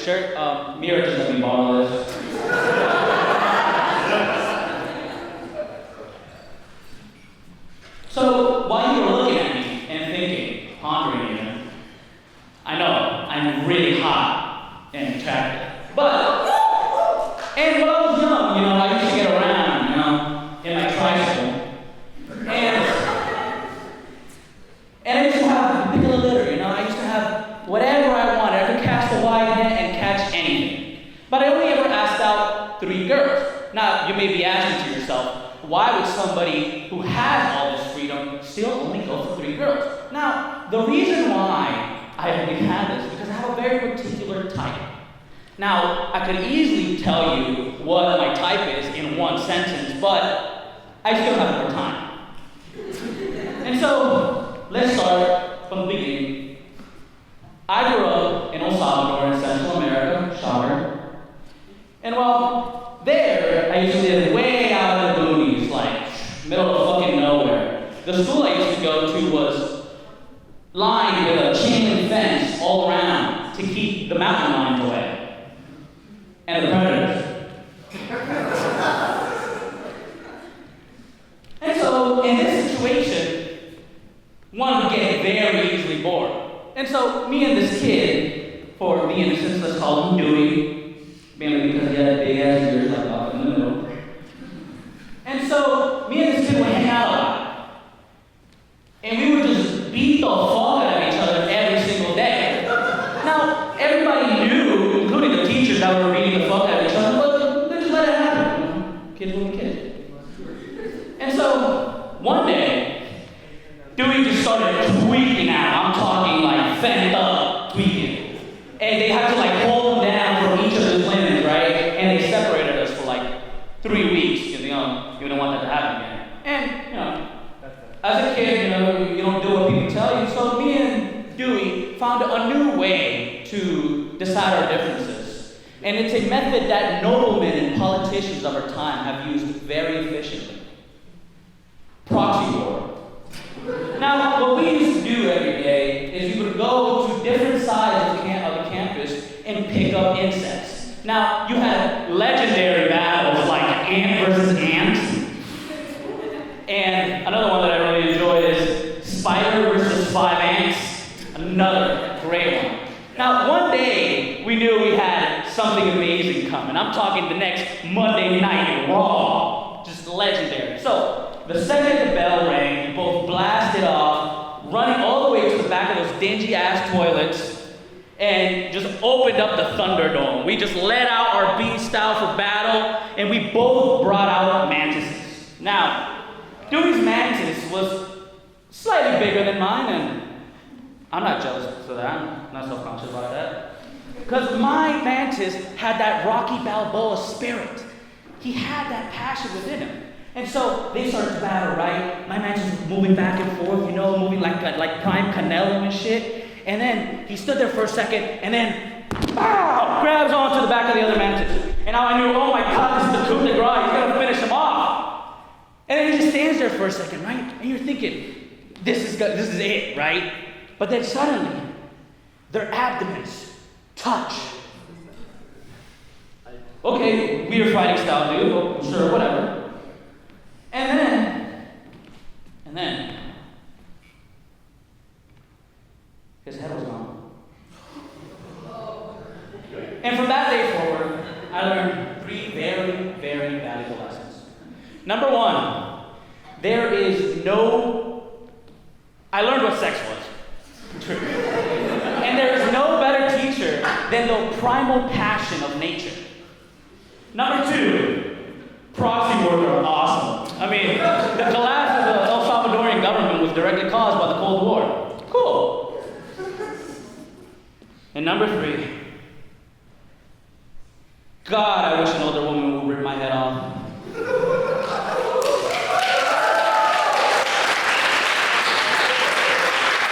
this shirt. Mira just let me borrow this. So while you were looking at me and thinking, pondering even, I know I'm really hot and attractive. And when I was young, I used to get around, in my tricycle. And I used to have a particular litter, I used to have whatever I wanted. I could cast a wide net and catch anything. But I only ever asked out 3 girls. Now, you may be asking to yourself, why would somebody who has all this freedom still only go for 3 girls? Now, the reason why I only had this is because I have a very particular type. Now, I could easily tell you what my type is in one sentence, but I still have more time. And so, let's start from the beginning. I grew up in El Salvador in Central America, shocker. And well, there, I used to live way out in the boonies, like middle of fucking nowhere. The school I used to go to was lined with a chain link fence all around to keep the mountain lions away. And the predators. And so, in this situation, one would get very easily bored. And so, me and this kid, for the innocence, let's call him Dewey, mainly because he had big ass ears like off in the middle. And so, me and this kid would hang out a lot. And we would just beat the fuck out of each other every single day. Now, everybody knew, including the teachers, that we were beating the fuck out of each other, but they just let it happen. Kids will be kids. And so, one day, Dewey just started tweaking out. I'm talking like fed up tweaking. And they had to like hold him down from each of his limbs, right? And they separated us for like 3 weeks, you don't want that to happen again. And, as a kid, you don't do what people tell you. So me and Dewey found a new way to decide our differences. And it's a method that noblemen and politicians of our time have used very efficiently. Proxy war. Now, what we used to do every day is we would go to different sides of the campus and pick up insects. Now, you had legendary battles like ant versus ant. And another one that I really enjoy is spider versus 5 ants. Another great one. Now, one day, we knew we had something amazing coming. I'm talking the next Monday night Raw. Just legendary. So, the second the bell rang, we both blasted off, running all the way to the back of those dingy-ass toilets, and just opened up the Thunderdome. We just let out our beast style for battle, and we both brought out mantises. Now, Dewey's mantis was slightly bigger than mine, and I'm not jealous of that. I'm not self-conscious about that. Because my mantis had that Rocky Balboa spirit. He had that passion within him. And so they started to battle, right? My mantis was moving back and forth, moving like Prime Canelo and shit. And then he stood there for a second, and then, pow, grabs onto the back of the other mantis. And now I knew, oh my God, this is the coup de grace. He's gonna finish him off. And then he just stands there for a second, right? And you're thinking, this is it, right? But then suddenly, their abdomens touch. Okay, weird fighting style, dude. Well, sure, whatever. And then, his head was gone. And from that day forward, I learned 3 very, very valuable lessons. Number 1, I learned what sex was. True. And there is no better teacher than the primal passion of nature. Number 2, proxy wars are awesome. I mean, the collapse of the El Salvadorian government was directly caused by the Cold War. Cool. And number 3, God, I wish an older woman would rip my head off.